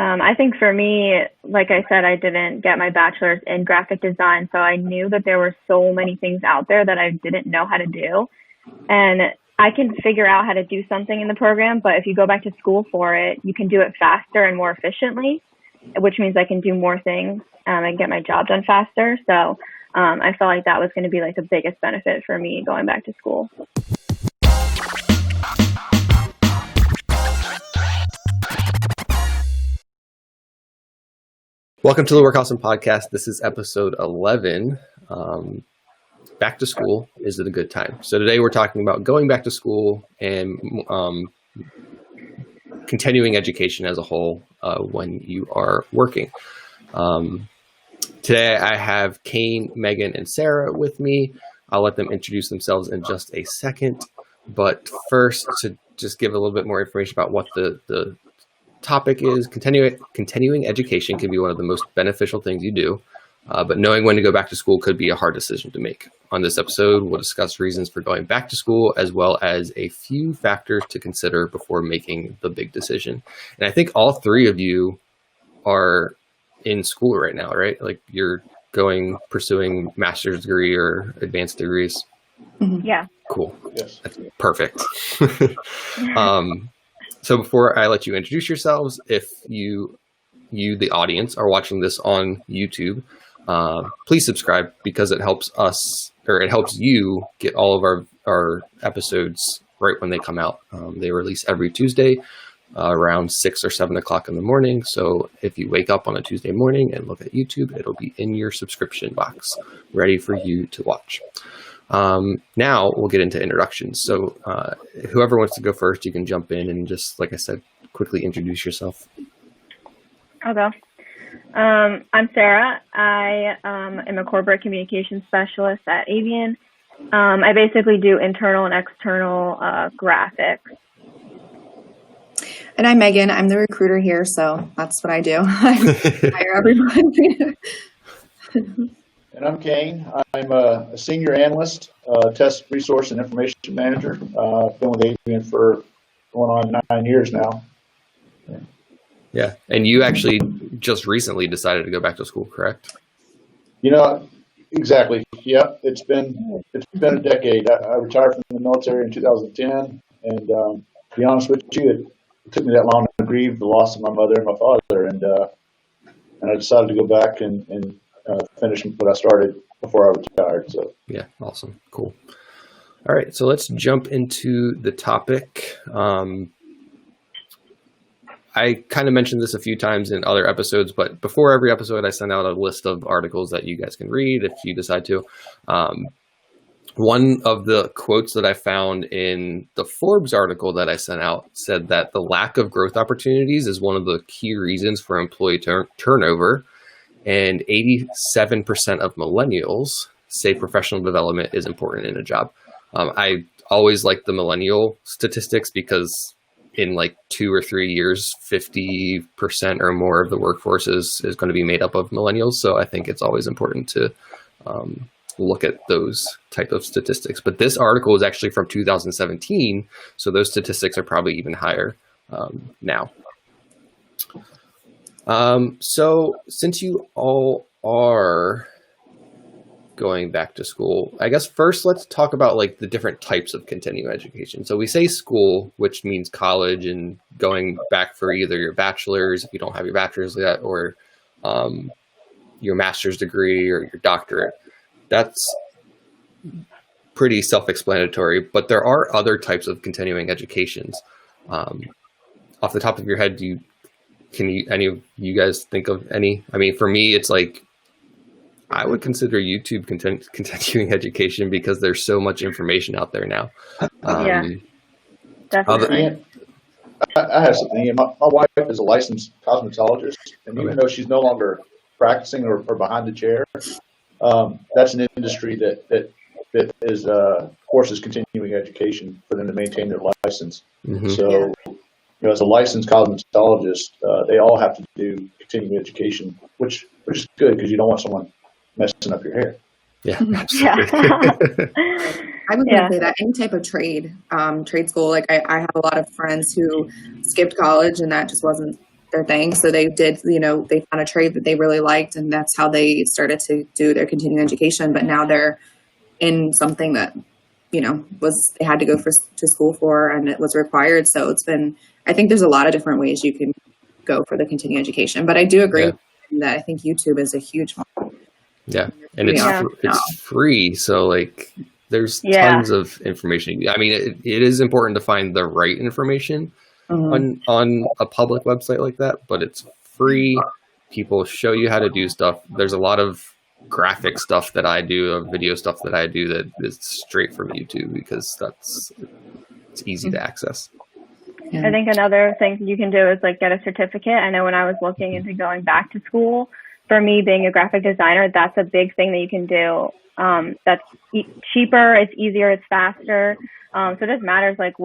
I think for me, like I said, I didn't get my bachelor's in graphic design, so I knew that there were so many things out there that I didn't know how to do. And I can figure out how to do something in the program, but if you go back to school for it, you can do it faster and more efficiently, which means I can do more things and get my job done faster. So I felt like that was going to be like the biggest benefit for me going back to school. Welcome to the Work Awesome Podcast. This is episode 11. Back to school, is it a good time? So today we're talking about going back to school and continuing education as a whole when you are working. Today I have Kane, Megan, and Sarah with me. I'll let them introduce themselves in just a second. But first, to just give a little bit more information about what the topic is, continuing education can be one of the most beneficial things you do, but knowing when to go back to school could be a hard decision to make. On this episode, we'll discuss reasons for going back to school, as well as a few factors to consider before making the big decision. And I think all three of you are in school right now, right? Like you're pursuing master's degree or advanced degrees. Mm-hmm. Yeah. Cool. Yes. That's perfect. So before I let you introduce yourselves, if you, the audience, are watching this on YouTube, please subscribe because it helps us, or it helps you get all of our episodes right when they come out. They release every Tuesday around 6 or 7 o'clock in the morning. So if you wake up on a Tuesday morning and look at YouTube, it'll be in your subscription box, ready for you to watch. Now we'll get into introductions. So whoever wants to go first, you can jump in and just, like I said, quickly introduce yourself. I'll go. I'm Sarah. I am a corporate communications specialist at Avian. I basically do internal and external graphics. And I'm Megan. I'm the recruiter here, so that's what I do. I hire everyone. And I'm Kane. I'm a senior analyst, test resource and information manager. I've been with Avian for going on 9 years now. Yeah, and you actually just recently decided to go back to school, correct? You know, exactly. Yeah, it's been a decade. I retired from the military in 2010, and to be honest with you, it took me that long to grieve the loss of my mother and my father, and I decided to go back and finish what I started before I retired. So yeah, awesome, cool. All right, so let's jump into the topic. I kind of mentioned this a few times in other episodes, but before every episode, I send out a list of articles that you guys can read if you decide to. One of the quotes that I found in the Forbes article that I sent out said that the lack of growth opportunities is one of the key reasons for employee turnover. And 87% of millennials say professional development is important in a job. I always like the millennial statistics because in like 2 or 3 years, 50% or more of the workforce is going to be made up of millennials. So I think it's always important to look at those type of statistics. But this article is actually from 2017. So those statistics are probably even higher now. So since you all are going back to school, I guess first let's talk about like the different types of continuing education. So we say school, which means college and going back for either your bachelor's, if you don't have your bachelor's yet, or your master's degree or your doctorate. That's pretty self-explanatory, but there are other types of continuing educations. Off the top of your head, any of you guys think of any? I mean, for me, it's like, I would consider YouTube continuing education because there's so much information out there now. Yeah, definitely. I have something. My wife is a licensed cosmetologist, and even though she's no longer practicing or behind the chair, that's an industry that is forces continuing education for them to maintain their license. Mm-hmm. So, as a licensed cosmetologist, they all have to do continuing education, which is good because you don't want someone messing up your hair. Yeah. Yeah. I would say that any type of trade school, like I have a lot of friends who skipped college and that just wasn't their thing. So they did, they found a trade that they really liked, and that's how they started to do their continuing education. But now they're in something that, they had to go to school for, and it was required. So I think there's a lot of different ways you can go for the continuing education. But I do agree with you that I think YouTube is a huge one. Yeah. And it's free. So like there's tons of information. I mean, it is important to find the right information on a public website like that, but it's free. People show you how to do stuff. There's a lot of graphic stuff that I do, video stuff that I do that is straight from YouTube because it's easy to access. Yeah. I think another thing you can do is like get a certificate. I know when I was looking into going back to school, for me being a graphic designer, that's a big thing that you can do. That's cheaper, it's easier, it's faster. So it just matters like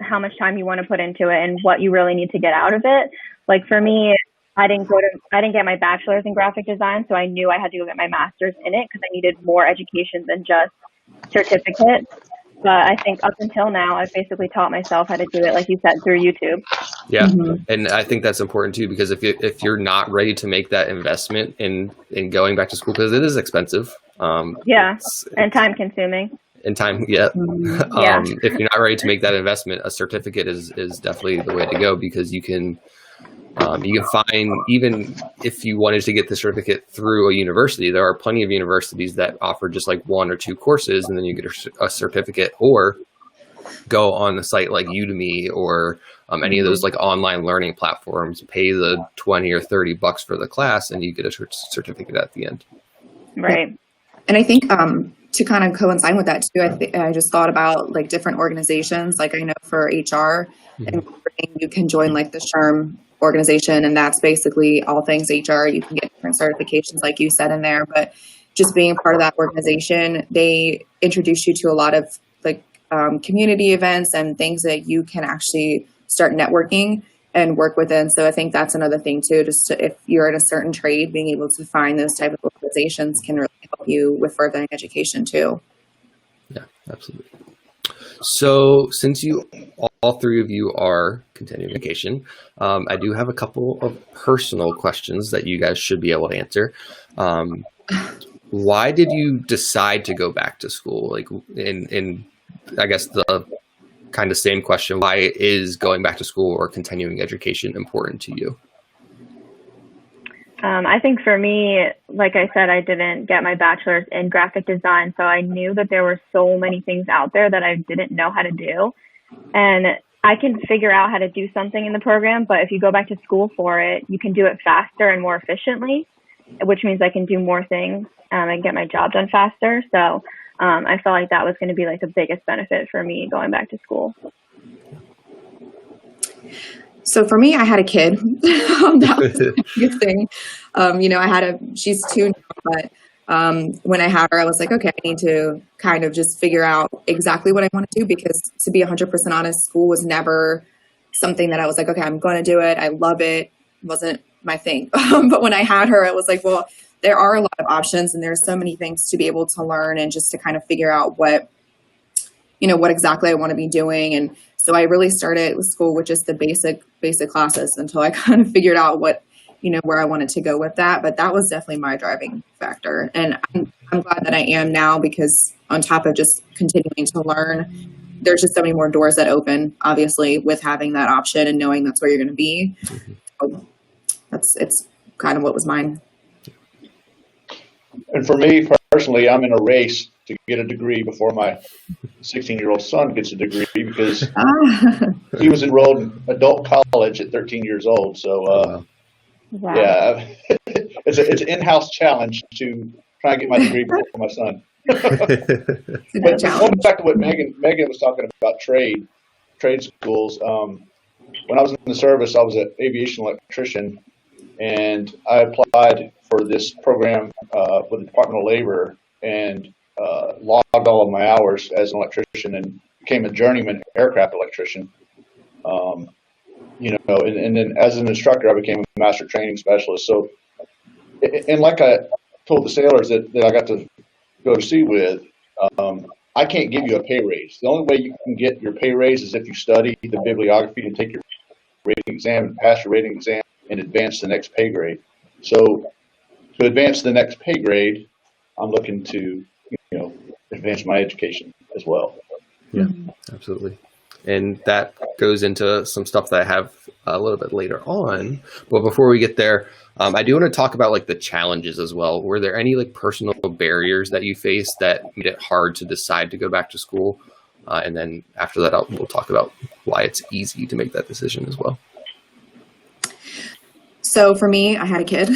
how much time you want to put into it and what you really need to get out of it. Like for me, I didn't get my bachelor's in graphic design, so I knew I had to go get my master's in it because I needed more education than just certificates. But I think up until now, I've basically taught myself how to do it, like you said, through YouTube. Yeah, and I think that's important too, because if you're not ready to make that investment in going back to school, because it is expensive. And time consuming. And time, if you're not ready to make that investment, a certificate is definitely the way to go, because you can find, even if you wanted to get the certificate through a university, there are plenty of universities that offer just like 1 or 2 courses and then you get a certificate, or go on the site like Udemy or any of those like online learning platforms, pay the $20 or $30 for the class and you get a certificate at the end. Right. And I think to kind of coincide with that too, I just thought about like different organizations. Like I know for HR and you can join like the SHRM organization, and that's basically all things HR. You can get different certifications like you said in there, but just being a part of that organization, they introduce you to a lot of like community events and things that you can actually start networking and work within. So I think that's another thing too, if you're in a certain trade, being able to find those type of organizations can really help you with furthering education too. Yeah, absolutely. So since all 3 of you are continuing education, I do have a couple of personal questions that you guys should be able to answer. Why did you decide to go back to school? Like in I guess the kind of same question, why is going back to school or continuing education important to you? I think for me, like I said, I didn't get my bachelor's in graphic design, so I knew that there were so many things out there that I didn't know how to do. And I can figure out how to do something in the program, but if you go back to school for it, you can do it faster and more efficiently, which means I can do more things and get my job done faster. So I felt like that was going to be like the biggest benefit for me going back to school. So for me, I had a kid. That was a good thing. She's 2 now, but when I had her, I was like, okay, I need to kind of just figure out exactly what I want to do, because to be 100% honest, school was never something that I was like, okay, I'm going to do it. I love it. It wasn't my thing. But when I had her, it was like, well, there are a lot of options and there's so many things to be able to learn and just to kind of figure out what exactly I want to be doing. And so I really started with school with just the basic classes until I kind of figured out where I wanted to go with that. But that was definitely my driving factor. And I'm glad that I am now, because on top of just continuing to learn, there's just so many more doors that open, obviously, with having that option and knowing that's where you're going to be. So it's kind of what was mine. And for me personally, I'm in a race to get a degree before my 16-year-old son gets a degree, because he was enrolled in adult college at 13 years old. So, yeah, it's an in-house challenge to try and get my degree before my son. But going back to what Megan was talking about, trade schools. When I was in the service, I was an aviation electrician, and I applied for this program with the Department of Labor and logged all of my hours as an electrician and became a journeyman aircraft electrician. And then as an instructor, I became a master training specialist. So, and like I told the sailors that I got to go to sea with, I can't give you a pay raise. The only way you can get your pay raise is if you study the bibliography and take your rating exam and pass your rating exam. and advance the next pay grade. So to advance the next pay grade, I'm looking to, advance my education as well. Yeah, absolutely. And that goes into some stuff that I have a little bit later on. But before we get there, I do want to talk about like the challenges as well. Were there any like personal barriers that you faced that made it hard to decide to go back to school? And then after that, we'll talk about why it's easy to make that decision as well. So for me, I had a kid.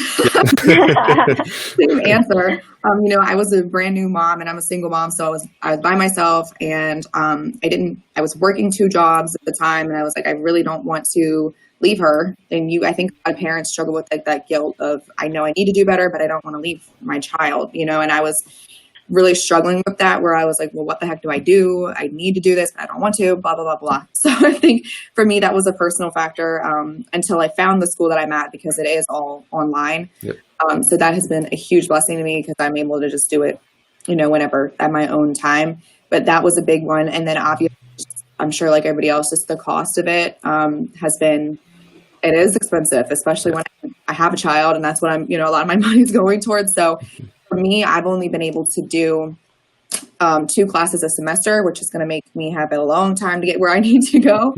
Same answer. I was a brand new mom and I'm a single mom. So I was by myself and I was working 2 jobs at the time. And I was like, I really don't want to leave her. And I think a lot of parents struggle with like that guilt of, I know I need to do better, but I don't want to leave my child, and I was really struggling with that, where I was like, well, what the heck do? I need to do this, but I don't want to, blah, blah, blah, blah. So I think for me, that was a personal factor until I found the school that I'm at, because it is all online. Yep. So that has been a huge blessing to me, because I'm able to just do it, whenever at my own time. But that was a big one. And then obviously, I'm sure like everybody else, just the cost of it it is expensive, especially when I have a child, and that's what a lot of my money is going towards. So for me, I've only been able to do 2 classes a semester, which is going to make me have a long time to get where I need to go.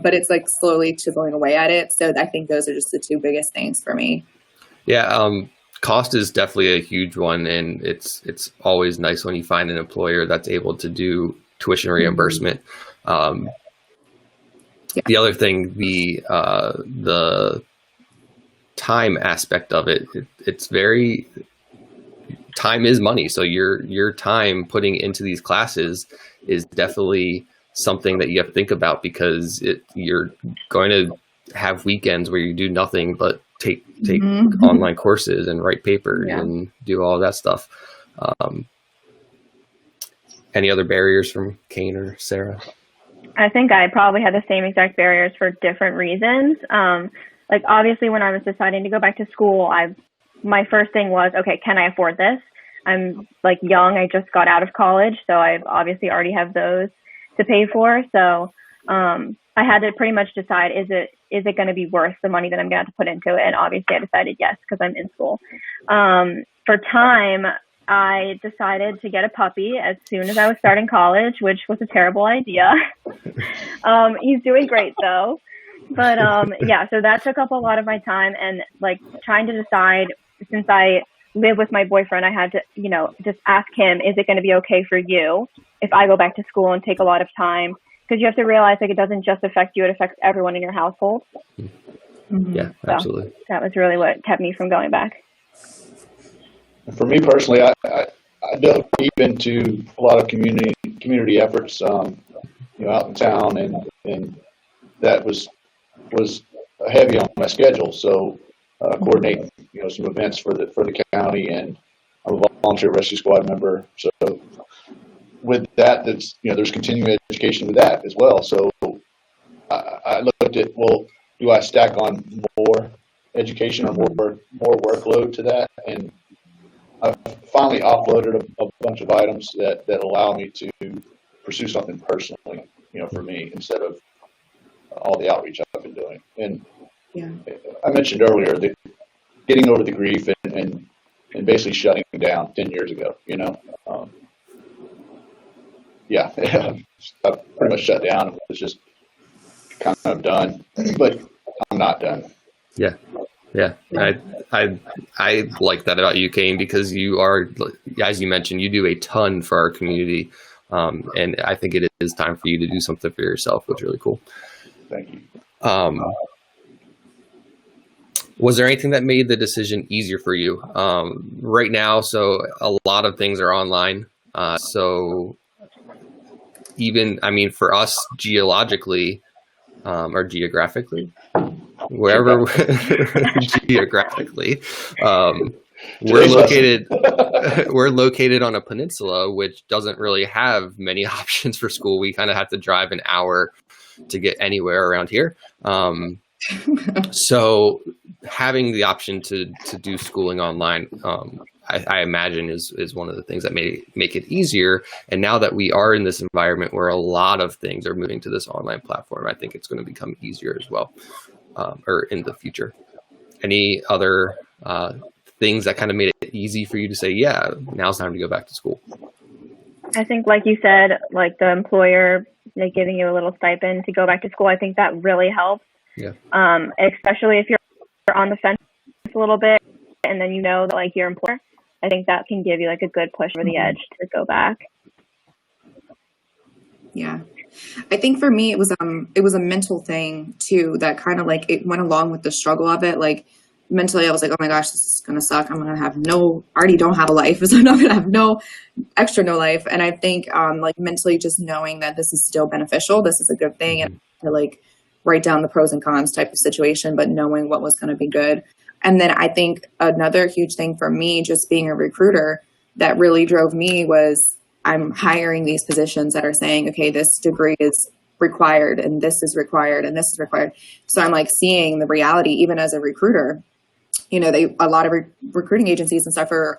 But it's like slowly chiseling away at it. So I think those are just the 2 biggest things for me. Yeah. Cost is definitely a huge one. And it's always nice when you find an employer that's able to do tuition reimbursement. The other thing, the time aspect of it, it's very, time is money. So your time putting into these classes is definitely something that you have to think about, because you're going to have weekends where you do nothing but take online courses and write papers and do all that stuff. Any other barriers from Kane or Sarah? I think I probably had the same exact barriers for different reasons. Like obviously when I was deciding to go back to school, my first thing was, okay, can I afford this? I'm like young. I just got out of college, so I've obviously already have those to pay for. So I had to pretty much decide, is it going to be worth the money that I'm going to have to put into it? And obviously I decided yes, because I'm in school. For time, I decided to get a puppy as soon as I was starting college, which was a terrible idea. He's doing great though. But so that took up a lot of my time, and like trying to decide, since I live with my boyfriend, I had to, just ask him, is it going to be okay for you if I go back to school and take a lot of time? Because you have to realize, like, it doesn't just affect you, it affects everyone in your household. Yeah, absolutely. So that was really what kept me from going back. For me personally, I dove deep into a lot of community efforts, out in town, and that was heavy on my schedule. So coordinating, some events for the county, and I'm a volunteer rescue squad member. So with that, there's continuing education with that as well. So I looked at, well, do I stack on more education or more workload to that? And I've finally offloaded a bunch of items that allow me to pursue something personally, for me, instead of all the outreach I've been doing. And I mentioned earlier that getting over the grief and basically shutting down 10 years ago, I've pretty much shut down. It was just kind of done, but I'm not done. Yeah. I like that about you, Kane, because you are, as you mentioned, you do a ton for our community. And I think it is time for you to do something for yourself, which is really cool. Thank you. Was there anything that made the decision easier for you right now? So a lot of things are online. So even, for us geologically, or geographically, wherever geographically, we're located on a peninsula, which doesn't really have many options for school. We kind of have to drive an hour to get anywhere around here. So having the option to do schooling online, I imagine is one of the things that may make it easier. And now that we are in this environment where a lot of things are moving to this online platform, I think it's going to become easier as well, or in the future. any other things that kind of made it easy for you to say, yeah, now's time to go back to school? I think, like you said, like the employer like giving you a little stipend to go back to school, I think that really helps. Yeah. Especially if you're on the fence a little bit, and then you know that like your employer, I think that can give you like a good push over the edge to go back. Yeah. I think for me, it was a mental thing too, that kind of like, it went along with the struggle of it. Like mentally, I was like, oh my gosh, this is going to suck. I'm going to have already don't have a life. So I'm not going to have no life. And I think like mentally just knowing that this is still beneficial, this is a good thing, and to like write down the pros and cons type of situation, but knowing what was going to be good. And then I think another huge thing for me, just being a recruiter, that really drove me was I'm hiring these positions that are saying, okay, this degree is required and this is required and this is required. So I'm like seeing the reality, even as a recruiter, you know, a lot of recruiting agencies and stuff are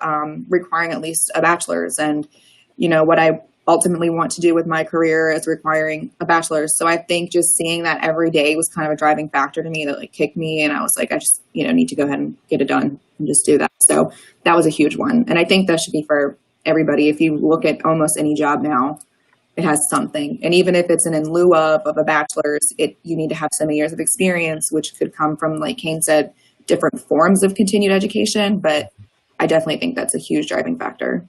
requiring at least a bachelor's. And, you know, what I ultimately want to do with my career is requiring a bachelor's. So I think just seeing that every day was kind of a driving factor to me that like kicked me. And I was like, I just, you know, need to go ahead and get it done and just do that. So that was a huge one. And I think that should be for everybody. If you look at almost any job now, it has something. And even if it's in lieu of a bachelor's, you need to have so many years of experience, which could come from, like Kane said, different forms of continued education. But I definitely think that's a huge driving factor.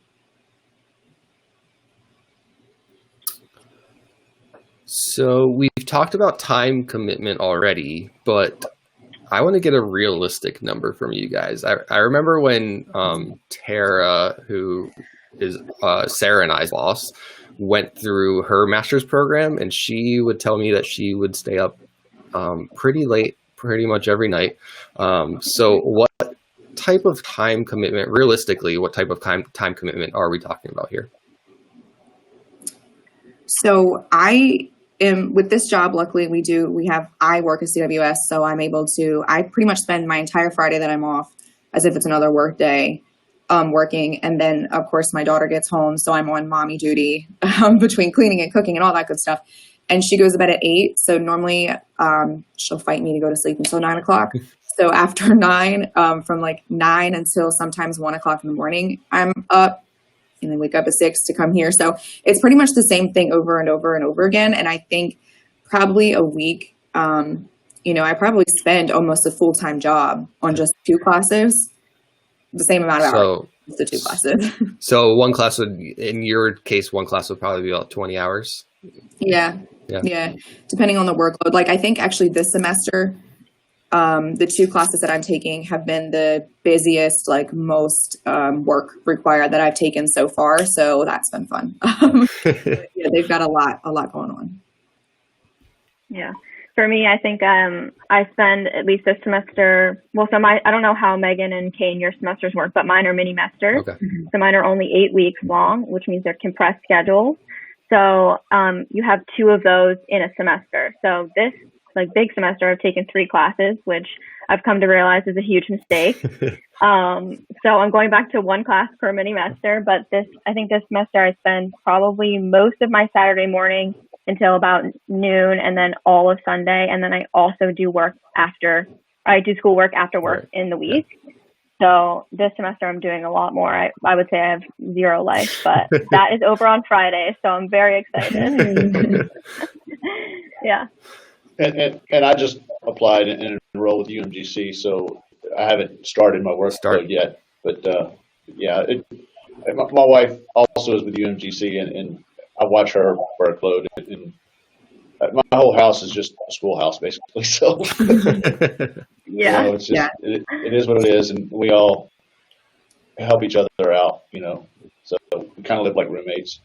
So we've talked about time commitment already, but I want to get a realistic number from you guys. I remember when Tara, who is Sarah and I's boss, went through her master's program, and she would tell me that she would stay up pretty late, pretty much every night. So what type of time commitment, realistically, what type of time commitment are we talking about here? So with this job, luckily I work at CWS, so I pretty much spend my entire Friday that I'm off as if it's another work day, working. And then of course my daughter gets home, so I'm on mommy duty between cleaning and cooking and all that good stuff. And she goes to bed at 8. So normally she'll fight me to go to sleep until 9 o'clock. So after 9, from like 9 until sometimes 1 o'clock in the morning, I'm up. And then wake up at 6 to come here. So it's pretty much the same thing over and over and over again. And I think probably a week, you know, I probably spend almost a full-time job on just 2 classes, the same amount of hours, the 2 classes. So one class would, in your case, one class would probably be about 20 hours. Yeah. Depending on the workload. Like I think actually this semester, the 2 classes that I'm taking have been the busiest, like most work required that I've taken so far. So that's been fun. Yeah, they've got a lot going on. Yeah. For me, I think I spend at least this semester, I don't know how Megan and Kane, your semesters work, but mine are mini-mesters. Okay. So mine are only 8 weeks long, which means they're compressed schedules. So you have 2 of those in a semester. So this big semester, I've taken 3 classes, which I've come to realize is a huge mistake. So I'm going back to 1 class per mini-mester, but I think this semester I spend probably most of my Saturday morning until about noon, and then all of Sunday. And then I also do schoolwork after work in the week. So this semester I'm doing a lot more. I would say I have 0 life, but that is over on Friday. So I'm very excited. Yeah. And I just applied and enrolled with UMGC, so I haven't started my workload yet. But my wife also is with UMGC, and I watch her workload, and my whole house is just a schoolhouse basically. So yeah, it's just, it is what it is, and we all help each other out, you know. So we kind of live like roommates.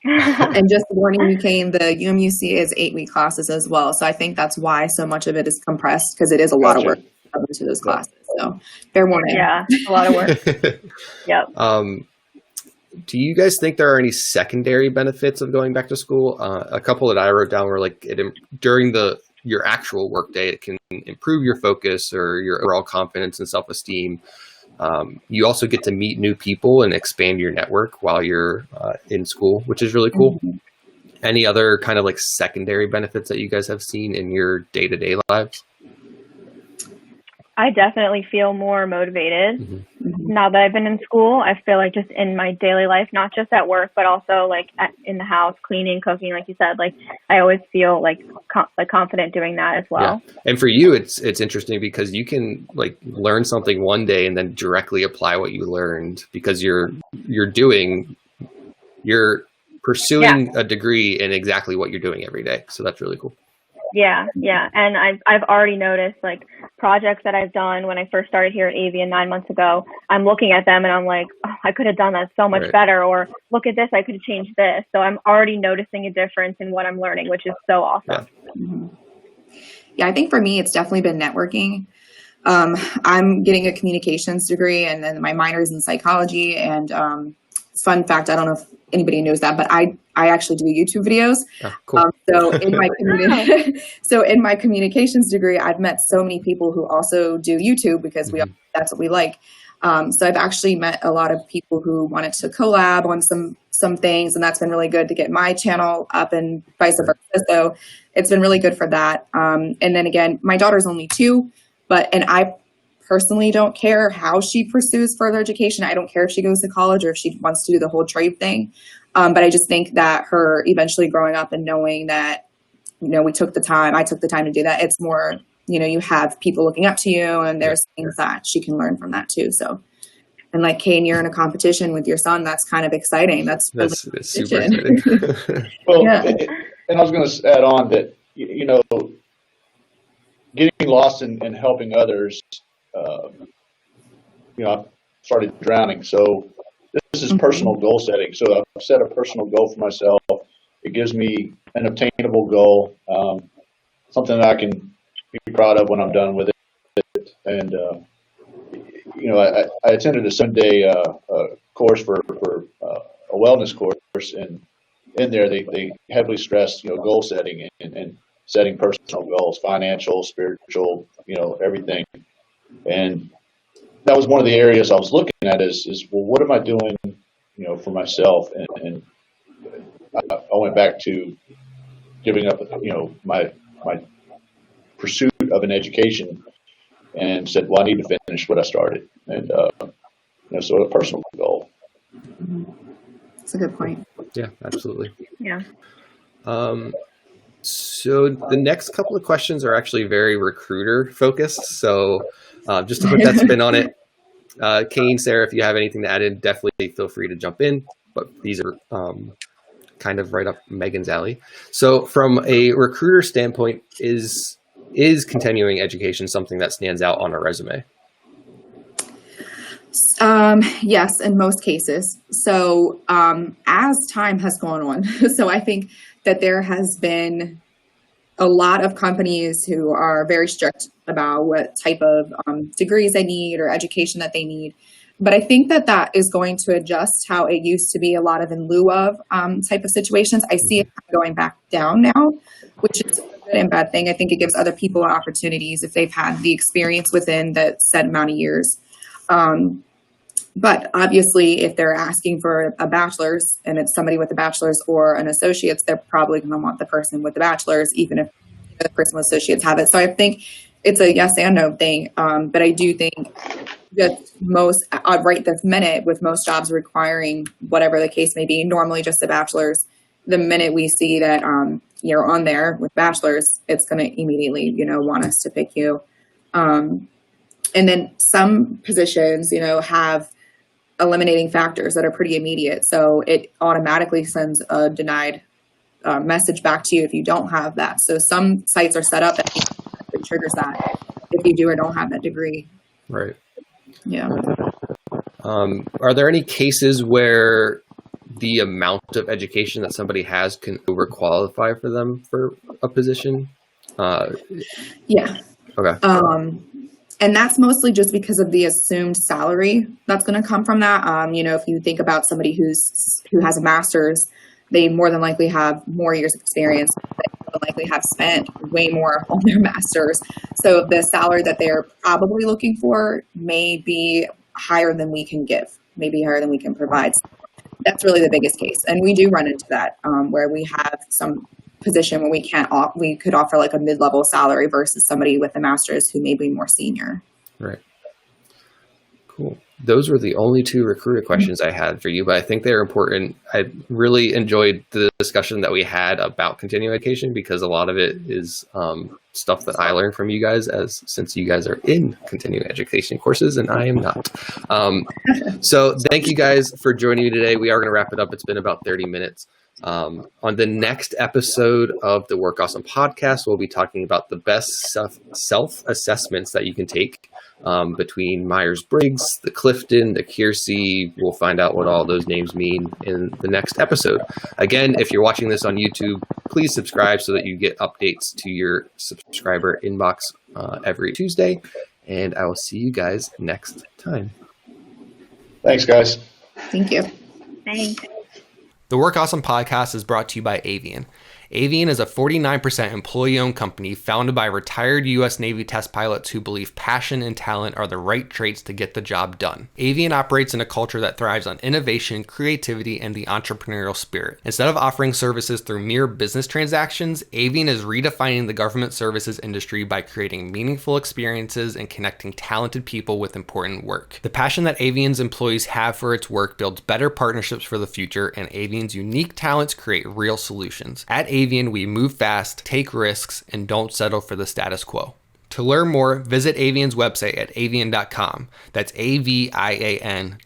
And just warning you, Kane, the UMUC is 8-week classes as well. So I think that's why so much of it is compressed, because it is a lot of work into those classes. So fair warning. Yeah, a lot of work. Yep. Do you guys think there are any secondary benefits of going back to school? A couple that I wrote down were like during your actual workday, it can improve your focus or your overall confidence and self-esteem. You also get to meet new people and expand your network while you're in school, which is really cool. Mm-hmm. Any other kind of like secondary benefits that you guys have seen in your day-to-day lives? I definitely feel more motivated Mhm. now that I've been in school. I feel like just in my daily life, not just at work, but also like in the house, cleaning, cooking, like you said, like I always feel like confident doing that as well. Yeah. And for you, it's interesting because you can like learn something one day and then directly apply what you learned because you're pursuing a degree in exactly what you're doing every day. So that's really cool. Yeah. And I've already noticed like projects that I've done when I first started here at Avian 9 months ago. I'm looking at them and I'm like, oh, I could have done that so much Right. better. Or look at this, I could have changed this. So I'm already noticing a difference in what I'm learning, which is so awesome. Yeah, I think for me, it's definitely been networking. I'm getting a communications degree, and then my minor is in psychology. And fun fact, I don't know if anybody knows that, but I actually do YouTube videos. Oh, cool. So in my in my communications degree, I've met so many people who also do YouTube because that's what we like. So I've actually met a lot of people who wanted to collab on some things, and that's been really good to get my channel up and vice versa. So it's been really good for that. And then again, my daughter's only 2, and I personally don't care how she pursues further education. I don't care if she goes to college or if she wants to do the whole trade thing. But I just think that her eventually growing up and knowing that, I took the time to do that. It's more, you have people looking up to you, and there's things that she can learn from that too. So, and like Kane, you're in a competition with your son. That's kind of exciting. That's super exciting. Well, and I was going to add on that, getting lost in helping others, I started drowning. So this is personal goal setting. So I've set a personal goal for myself. It gives me an obtainable goal, something that I can be proud of when I'm done with it. And, I attended a Sunday course for a wellness course, and in there they heavily stressed, goal setting and setting personal goals, financial, spiritual, everything. And that was one of the areas I was looking at is well, what am I doing, for myself? And I went back to giving up, my pursuit of an education, and said, well, I need to finish what I started. And, so a personal goal. That's a good point. Yeah, absolutely. Yeah. So the next couple of questions are actually very recruiter focused. So just to put that spin on it, Kane, Sarah, if you have anything to add in, definitely feel free to jump in. But these are kind of right up Megan's alley. So from a recruiter standpoint, is continuing education something that stands out on a resume? Yes, in most cases. So as time has gone on, so I think that there has been a lot of companies who are very strict about what type of degrees they need or education that they need. But I think that is going to adjust how it used to be a lot of in lieu of type of situations. I see it going back down now, which is a good and bad thing. I think it gives other people opportunities if they've had the experience within that set amount of years. But obviously, if they're asking for a bachelor's and it's somebody with a bachelor's or an associate's, they're probably going to want the person with the bachelor's, even if the person with associates have it. So I think it's a yes and no thing. But I do think that most, right this minute, with most jobs requiring whatever the case may be, normally just a bachelor's, the minute we see that you're on there with bachelor's, it's going to immediately, want us to pick you. And then some positions, have eliminating factors that are pretty immediate. So it automatically sends a denied message back to you if you don't have that. So some sites are set up that it triggers that if you do or don't have that degree. Right. Yeah. Are there any cases where the amount of education that somebody has can overqualify for them for a position? Yeah. Okay. And that's mostly just because of the assumed salary that's going to come from that. If you think about somebody who has a master's, they more than likely have more years of experience. They more than likely have spent way more on their master's. So the salary that they're probably looking for may be higher than we can give, maybe higher than we can provide. So that's really the biggest case. And we do run into that where we have some position where we could offer like a mid-level salary versus somebody with a master's who may be more senior. Right. Cool. Those were the only two recruiter questions I had for you, but I think they're important. I really enjoyed the discussion that we had about continuing education because a lot of it is stuff that I learned from you guys since you guys are in continuing education courses and I am not. So thank you guys for joining me today. We are going to wrap it up. It's been about 30 minutes. On the next episode of the Work Awesome podcast, we'll be talking about the best self-assessments that you can take between Myers-Briggs, the Clifton, the Keirsey. We'll find out what all those names mean in the next episode. Again, if you're watching this on YouTube, please subscribe so that you get updates to your subscriber inbox every Tuesday. And I will see you guys next time. Thanks, guys. Thank you. Thanks. The Work Awesome podcast is brought to you by Avian. Avian is a 49% employee-owned company founded by retired U.S. Navy test pilots who believe passion and talent are the right traits to get the job done. Avian operates in a culture that thrives on innovation, creativity, and the entrepreneurial spirit. Instead of offering services through mere business transactions, Avian is redefining the government services industry by creating meaningful experiences and connecting talented people with important work. The passion that Avian's employees have for its work builds better partnerships for the future, and Avian's unique talents create real solutions. At Avian, we move fast, take risks, and don't settle for the status quo. To learn more, visit Avian's website at avian.com. That's AVIAN.com.